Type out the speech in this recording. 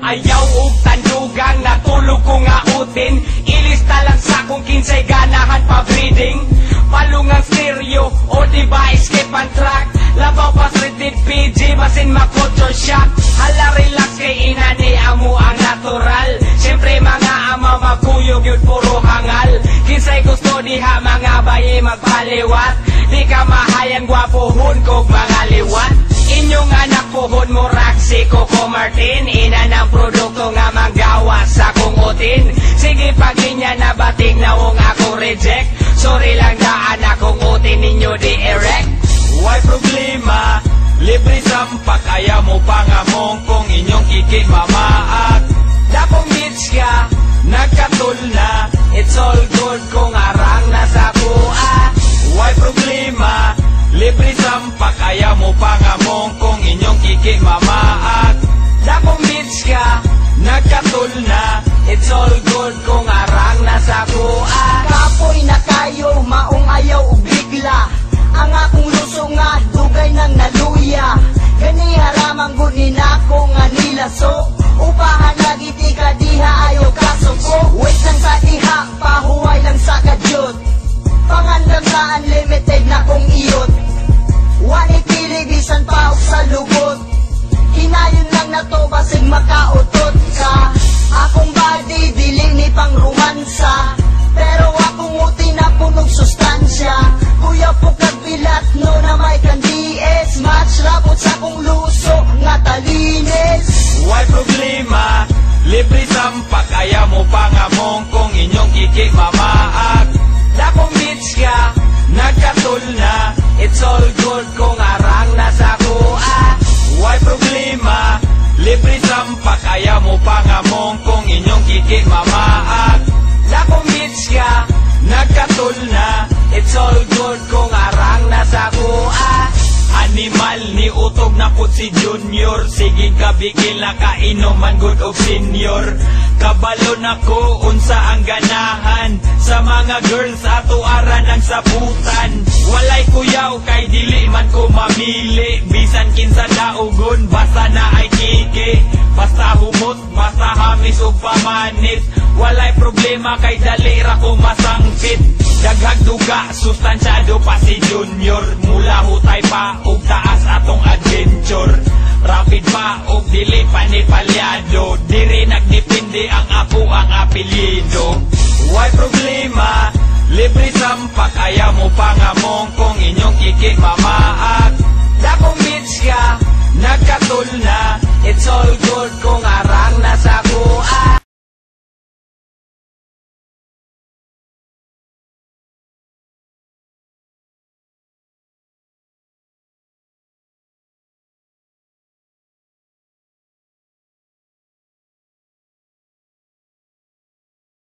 Ayaw og tandugang natulog ko nga utin. Ilista lang sa kung kinsay ganahan pa breeding. Palungang stereo o diba skip and track. Labaw pa rated PG basin ma-culture shock. Hala relax kay inani amo ang natural. Siyempre mga ama magkuyog yun puro hangal. Kinsay gusto diha mga bayi magpaliwat. Di ka mahayan gwapohon kog mga liwat. Inyong anak pohon mo Roxy Coco Martin. Ina ng produkto nga manggawa sa kong utin. Sige pag inya na bating nawong ako reject. Sorry lang daan akong utin ninyo di erect. Why problema? Libre sampak ayaw mo pangamong kung inyong kikimamaak. Dapong bitch ka, Nagkatul na, it's all good kung arang nasa kuha. why problema? Libre sampak ayaw mo pangamong kung inyong kikimamaak. Dapong bitch ka, Nagkatul na, it's all good kung arang nasa kuha. Kapoy na kayo, maong ayaw ug bigla. Ang akong luso nga, dugay ng naluya. Gani haramang gunin ako nga nilaso. Upahan lagi di ka diha, ayaw kasuko. Wait lang sa diha, pahuway lang sa kadyot. Pangandam sa unlimited na kong iyot. Wanitili bisan pa og sa lugot. Hinayon lang na to basig makautot ka. Akong body dili ni pang romansa. Pero akong uti na punog sustansya. Kuya po kagbilat no na may kandies. Match rapot sa kong luso nga talines. why problema? Libre sampak ayaw mo pangamong kung inyong kikimamaak. Dapong bitch ka, Nagkatul na, it's all good kung arang nasa kuha. why problema? Libre sampak ayaw mo pangamong kung inyong kikimamaak. Dapong bitch ka, Nagkatul na, it's all good kung arang nasa kuha. animal ni utog na pud si Junior. Sige kabigil na kainuman good og senior. Kabalo na ko unsa ang ganahan sa mga girls ato aran ang sabutan. Walay kuyaw kay dili man ko mamili. Bisan kinsa daugon basta na ay kiki. Basta humot, basta hamis ug pamanit. Walay problema kay dali ra ko masangpit. Daghag duga, sustansyado pa si Junior. Mula hutay pa ug taas atong adventure. Rapid pa ug dili pa ni palyado. Diri nagdepende ang ako ang apelyido. Why problema? Libre sampak ayaw mo pangamong kung inyong kikima